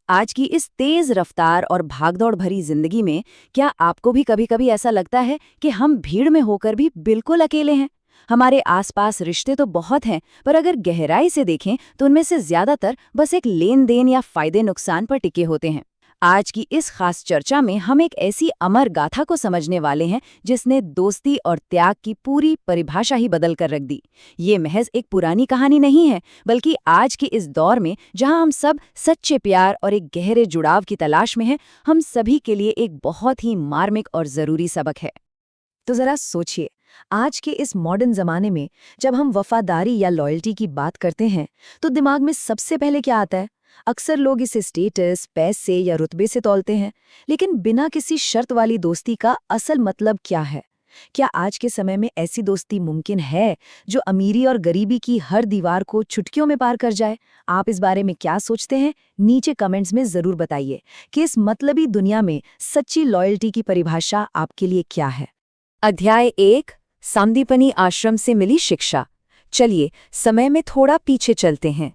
आज की इस तेज रफ्तार और भागदौड़ भरी जिंदगी में क्या आपको भी कभी-कभी ऐसा लगता है कि हम भीड़ में होकर भी बिल्कुल अकेले हैं? हमारे आसपास रिश्ते तो बहुत हैं, पर अगर गहराई से देखें तो उनमें से ज्यादातर बस एक लेन-देन या फायदे नुकसान पर टिके होते हैं। आज की इस खास चर्चा में हम एक ऐसी अमर गाथा को समझने वाले हैं जिसने दोस्ती और त्याग की पूरी परिभाषा ही बदल कर रख दी। ये महज एक पुरानी कहानी नहीं है, बल्कि आज के इस दौर में जहां हम सब सच्चे प्यार और एक गहरे जुड़ाव की तलाश में हैं, हम सभी के लिए एक बहुत ही मार्मिक और जरूरी सबक है। तो जरा सोचिए, आज के इस मॉडर्न जमाने में जब हम वफादारी या लॉयल्टी की बात करते हैं तो दिमाग में सबसे पहले क्या आता है? अक्सर लोग इसे स्टेटस, पैसे या रुतबे से तौलते हैं, लेकिन बिना किसी शर्त वाली दोस्ती का असल मतलब क्या है? क्या आज के समय में ऐसी दोस्ती मुमकिन है जो अमीरी और गरीबी की हर दीवार को चुटकियों में पार कर जाए? आप इस बारे में क्या सोचते हैं? नीचे कमेंट्स में जरूर बताइए कि इस मतलबी दुनिया में सच्ची लॉयल्टी की परिभाषा आपके लिए क्या है। अध्याय 1, सांदीपनी आश्रम से मिली शिक्षा। चलिए समय में थोड़ा पीछे चलते हैं।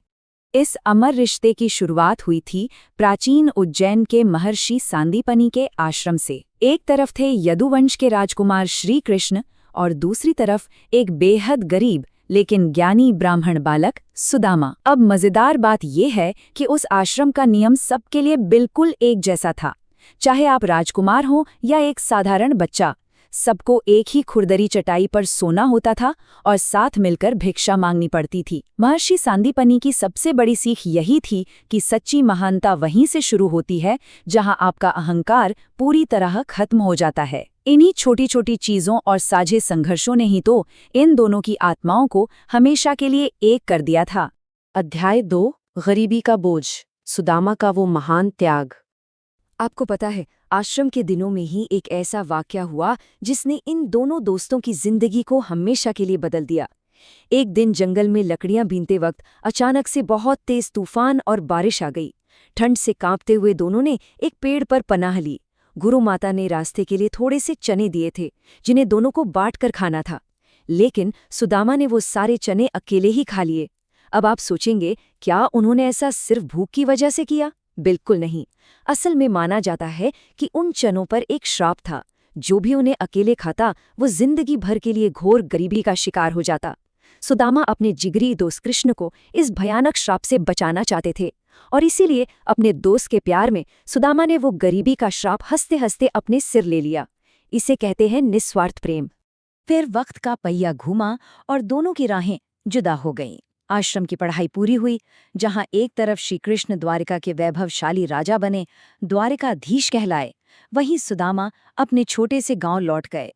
इस अमर रिश्ते की शुरुआत हुई थी प्राचीन उज्जैन के महर्षि सांदीपनी के आश्रम से। एक तरफ थे यदुवंश के राजकुमार श्री कृष्ण और दूसरी तरफ एक बेहद गरीब लेकिन ज्ञानी ब्राह्मण बालक सुदामा। अब मजेदार बात यह है कि उस आश्रम का नियम सबके लिए बिल्कुल एक जैसा था। चाहे आप राजकुमार हो या एक साधारण बच्चा, सबको एक ही खुरदरी चटाई पर सोना होता था और साथ मिलकर भिक्षा मांगनी पड़ती थी। महर्षि सांदीपनी की सबसे बड़ी सीख यही थी कि सच्ची महानता वहीं से शुरू होती है जहां आपका अहंकार पूरी तरह खत्म हो जाता है। इन्हीं छोटी छोटी चीजों और साझे संघर्षों ने ही तो इन दोनों की आत्माओं को हमेशा के लिए एक कर दिया था। अध्याय 2, गरीबी का बोझ, सुदामा का वो महान त्याग। आपको पता है, आश्रम के दिनों में ही एक ऐसा वाकया हुआ जिसने इन दोनों दोस्तों की जिंदगी को हमेशा के लिए बदल दिया। एक दिन जंगल में लकड़ियां बीनते वक्त अचानक से बहुत तेज तूफान और बारिश आ गई। ठंड से कांपते हुए दोनों ने एक पेड़ पर पनाह ली। गुरु माता ने रास्ते के लिए थोड़े से चने दिए थे जिन्हें दोनों को बांट कर खाना था, लेकिन सुदामा ने वो सारे चने अकेले ही खा लिए। अब आप सोचेंगे, क्या उन्होंने ऐसा सिर्फ भूख की वजह से किया? बिल्कुल नहीं। असल में माना जाता है कि उन चनों पर एक श्राप था। जो भी उन्हें अकेले खाता वो जिंदगी भर के लिए घोर गरीबी का शिकार हो जाता। सुदामा अपने जिगरी दोस्त कृष्ण को इस भयानक श्राप से बचाना चाहते थे और इसीलिए अपने दोस्त के प्यार में सुदामा ने वो गरीबी का श्राप हंसते हंसते अपने सिर ले लिया। इसे कहते हैं निस्वार्थ प्रेम। फिर वक्त का पहिया घूमा और दोनों की राहें जुदा हो गईं। आश्रम की पढ़ाई पूरी हुई। जहां एक तरफ श्री कृष्ण द्वारिका के वैभवशाली राजा बने, द्वारिकाधीश कहलाए, वहीं सुदामा अपने छोटे से गांव लौट गए।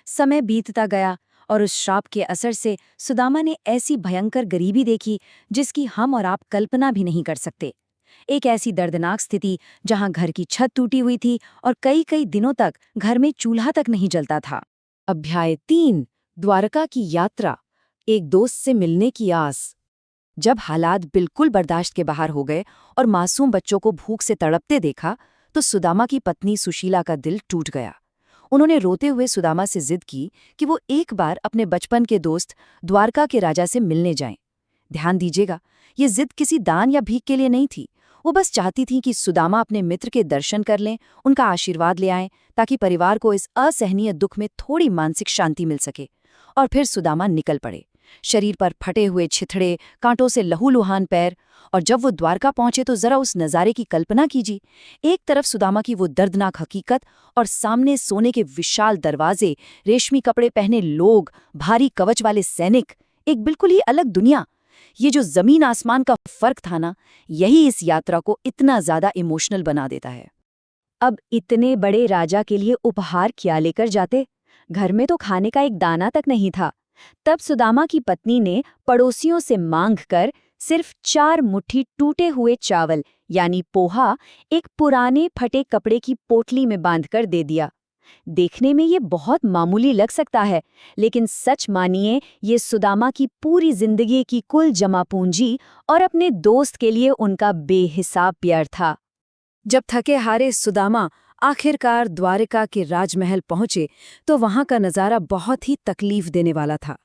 समय बीतता गया और उस श्राप के असर से सुदामा ने ऐसी भयंकर गरीबी देखी जिसकी हम और आप कल्पना भी नहीं कर सकते। एक ऐसी दर्दनाक स्थिति जहां घर की छत टूटी हुई थी और कई कई दिनों तक घर में चूल्हा तक नहीं जलता था। अध्याय 3, द्वारका की यात्रा, एक दोस्त से मिलने की आस। जब हालात बिल्कुल बर्दाश्त के बाहर हो गए और मासूम बच्चों को भूख से तड़पते देखा तो सुदामा की पत्नी सुशीला का दिल टूट गया। उन्होंने रोते हुए सुदामा से जिद की कि वो एक बार अपने बचपन के दोस्त द्वारका के राजा से मिलने जाएं। ध्यान दीजिएगा, ये जिद किसी दान या भीख के लिए नहीं थी। वो बस चाहती थी कि सुदामा अपने मित्र के दर्शन कर लें, उनका आशीर्वाद ले आएं, ताकि परिवार को इस असहनीय दुख में थोड़ी मानसिक शांति मिल सके। और फिर सुदामा निकल पड़े। शरीर पर फटे हुए छिथड़े, कांटों से लहूलुहान पैर। और जब वो द्वारका पहुंचे तो जरा उस नज़ारे की कल्पना कीजिए। एक तरफ सुदामा की वो दर्दनाक हकीकत और सामने सोने के विशाल दरवाजे, रेशमी कपड़े पहने लोग, भारी कवच वाले सैनिक, एक बिल्कुल ही अलग दुनिया। ये जो जमीन आसमान का फर्क था ना, यही इस यात्रा को इतना ज्यादा इमोशनल बना देता है। अब इतने बड़े राजा के लिए उपहार क्या लेकर जाते? घर में तो खाने का एक दाना तक नहीं था। तब सुदामा की पत्नी ने पड़ोसियों से मांग कर सिर्फ 4 मुट्ठी टूटे हुए चावल यानी पोहा एक पुराने फटे कपड़े की पोटली में बांधकर दे दिया। देखने में ये बहुत मामूली लग सकता है, लेकिन सच मानिए ये सुदामा की पूरी जिंदगी की कुल जमा पूंजी और अपने दोस्त के लिए उनका बेहिसाब प्यार था। जब थके हारे सुदामा आखिरकार द्वारिका के राजमहल पहुंचे तो वहां का नजारा बहुत ही तकलीफ देने वाला था।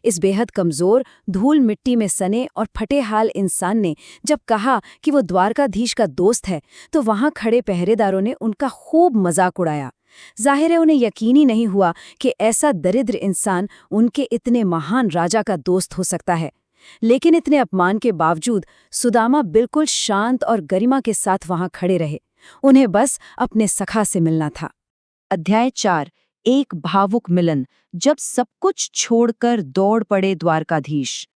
इस बेहद कमजोर, धूल मिट्टी में सने और फटे हाल इंसान ने जब कहा कि वो द्वारकाधीश का दोस्त है, तो वहां खड़े पहरेदारों ने उनका खूब मजाक उड़ाया। जाहिर है उन्हें यकीन ही नहीं हुआ कि ऐसा दरिद्र इंसान उनके इतने महान राजा का दोस्त हो सकता है। लेकिन इतने अपमान के बावजूद सुदामा बिल्कुल शांत और गरिमा के साथ वहां खड़े रहे। उन्हें बस अपने सखा से मिलना था। अध्याय 4। एक भावुक मिलन, जब सब कुछ छोड़कर दौड़ पड़े द्वारकाधीश।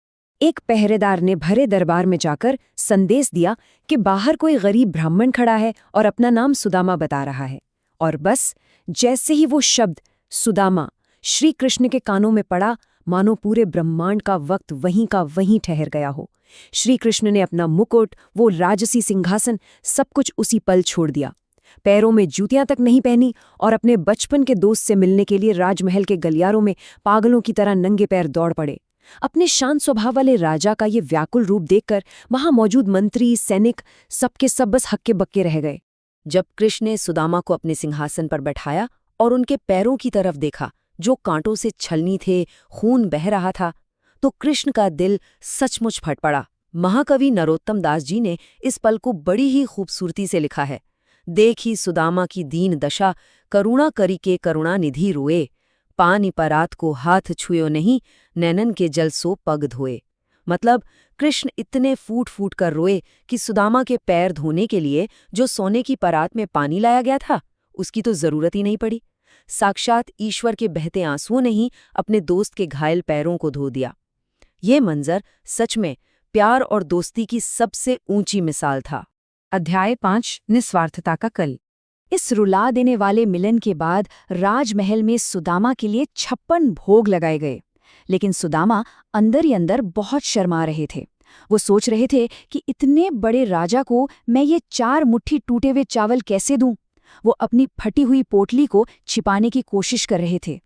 एक पहरेदार ने भरे दरबार में जाकर संदेश दिया कि बाहर कोई गरीब ब्राह्मण खड़ा है और अपना नाम सुदामा बता रहा है। और बस जैसे ही वो शब्द सुदामा श्री कृष्ण के कानों में पड़ा, मानो पूरे ब्रह्मांड का वक्त वहीं का वहीं ठहर गया हो। श्री कृष्ण ने अपना मुकुट, वो राजसी सिंहासन, सब कुछ उसी पल छोड़ दिया। पैरों में जूतियां तक नहीं पहनी और अपने बचपन के दोस्त से मिलने के लिए राजमहल के गलियारों में पागलों की तरह नंगे पैर दौड़ पड़े। अपने शांत स्वभाव वाले राजा का ये व्याकुल रूप देखकर वहां मौजूद मंत्री, सैनिक सबके सब बस हक्के बक्के रह गए। जब कृष्ण ने सुदामा को अपने सिंहासन पर बैठाया और उनके पैरों की तरफ देखा, जो कांटों से छलनी थे, खून बह रहा था, तो कृष्ण का दिल सचमुच फट पड़ा। महाकवि नरोत्तम दास जी ने इस पल को बड़ी ही खूबसूरती से लिखा है। देखी सुदामा की दीन दशा, करुणा करी के करुणानिधि रोए, पानी परात को हाथ छुयो नहीं, नैनन के जल सो पग धोए। मतलब कृष्ण इतने फूट फूट कर रोए कि सुदामा के पैर धोने के लिए जो सोने की परात में पानी लाया गया था, उसकी तो जरूरत ही नहीं पड़ी। साक्षात ईश्वर के बहते आंसुओं ने ही अपने दोस्त के घायल पैरों को धो दिया। ये मंजर सच में प्यार और दोस्ती की सबसे ऊंची मिसाल था। अध्याय 5। निस्वार्थता का कल। इस रुला देने वाले मिलन के बाद राजमहल में सुदामा के लिए 56 भोग लगाए गए। लेकिन सुदामा अंदर ही अंदर बहुत शर्मा रहे थे। वो सोच रहे थे कि इतने बड़े राजा को मैं ये 4 मुट्ठी टूटे हुए चावल कैसे दूं। वो अपनी फटी हुई पोटली को छिपाने की कोशिश कर रहे थे।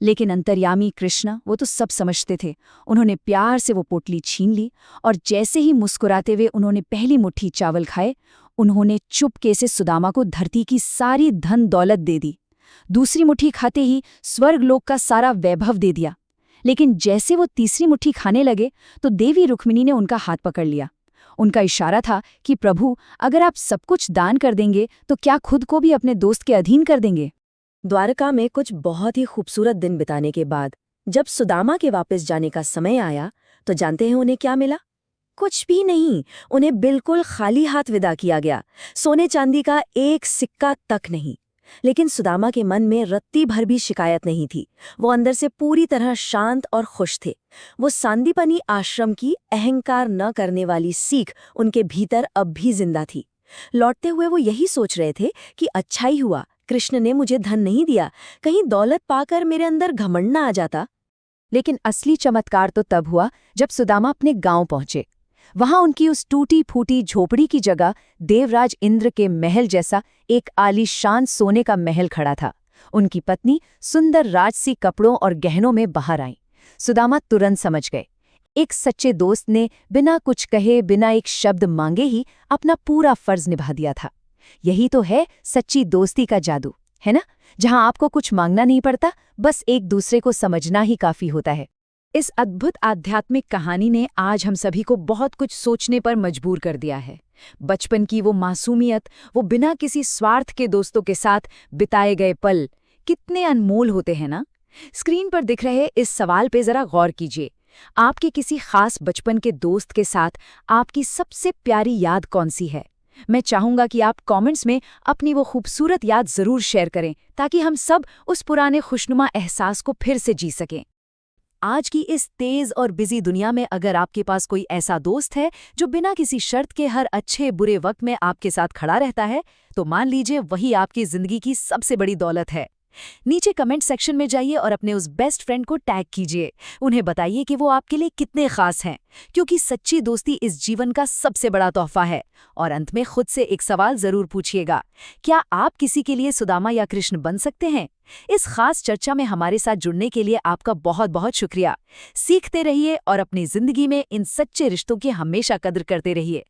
लेकिन अंतर्यामी कृष्ण वो तो सब समझते थे। उन्होंने प्यार से वो पोटली छीन ली और जैसे ही मुस्कुराते हुए उन्होंने पहली मुट्ठी चावल खाए, उन्होंने चुपके से सुदामा को धरती की सारी धन दौलत दे दी। दूसरी मुट्ठी खाते ही स्वर्गलोक का सारा वैभव दे दिया। लेकिन जैसे वो तीसरी मुट्ठी खाने लगे तो देवी रुक्मिणी ने उनका हाथ पकड़ लिया। उनका इशारा था कि प्रभु, अगर आप सब कुछ दान कर देंगे तो क्या खुद को भी अपने दोस्त के अधीन कर देंगे। द्वारका में कुछ बहुत ही खूबसूरत दिन बिताने के बाद जब सुदामा के वापस जाने का समय आया, तो जानते हैं उन्हें क्या मिला? कुछ भी नहीं। उन्हें बिल्कुल खाली हाथ विदा किया गया। सोने चांदी का एक सिक्का तक नहीं। लेकिन सुदामा के मन में रत्ती भर भी शिकायत नहीं थी। वो अंदर से पूरी तरह शांत और खुश थे। वो सांदीपनी आश्रम की अहंकार न करने वाली सीख उनके भीतर अब भी जिंदा थी। लौटते हुए वो यही सोच रहे थे कि अच्छा ही हुआ कृष्ण ने मुझे धन नहीं दिया, कहीं दौलत पाकर मेरे अंदर घमंड न आ जाता। लेकिन असली चमत्कार तो तब हुआ जब सुदामा अपने गांव पहुंचे। वहां उनकी उस टूटी फूटी झोपड़ी की जगह देवराज इंद्र के महल जैसा एक आलीशान सोने का महल खड़ा था। उनकी पत्नी सुंदर राजसी कपड़ों और गहनों में बाहर आई। सुदामा तुरंत समझ गए। एक सच्चे दोस्त ने बिना कुछ कहे, बिना एक शब्द मांगे ही अपना पूरा फर्ज निभा दिया था। यही तो है सच्ची दोस्ती का जादू, है ना? जहां आपको कुछ मांगना नहीं पड़ता, बस एक दूसरे को समझना ही काफी होता है। इस अद्भुत आध्यात्मिक कहानी ने आज हम सभी को बहुत कुछ सोचने पर मजबूर कर दिया है। बचपन की वो मासूमियत, वो बिना किसी स्वार्थ के दोस्तों के साथ बिताए गए पल कितने अनमोल होते हैं ना? स्क्रीन पर दिख रहे इस सवाल पे जरा गौर कीजिए। आपके किसी खास बचपन के दोस्त के साथ आपकी सबसे प्यारी याद कौन सी है? मैं चाहूंगा कि आप कमेंट्स में अपनी वो खूबसूरत याद जरूर शेयर करें, ताकि हम सब उस पुराने खुशनुमा एहसास को फिर से जी सकें। आज की इस तेज और बिजी दुनिया में अगर आपके पास कोई ऐसा दोस्त है जो बिना किसी शर्त के हर अच्छे बुरे वक्त में आपके साथ खड़ा रहता है, तो मान लीजिए वही आपकी जिंदगी की सबसे बड़ी दौलत है। नीचे कमेंट सेक्शन में जाइए और अपने उस बेस्ट फ्रेंड को टैग कीजिए। उन्हें बताइए कि वो आपके लिए कितने खास हैं, क्योंकि सच्ची दोस्ती इस जीवन का सबसे बड़ा तोहफा है। और अंत में खुद से एक सवाल जरूर पूछिएगा, क्या आप किसी के लिए सुदामा या कृष्ण बन सकते हैं? इस खास चर्चा में हमारे साथ जुड़ने के लिए आपका बहुत बहुत शुक्रिया। सीखते रहिए और अपनी जिंदगी में इन सच्चे रिश्तों की हमेशा कद्र करते रहिए।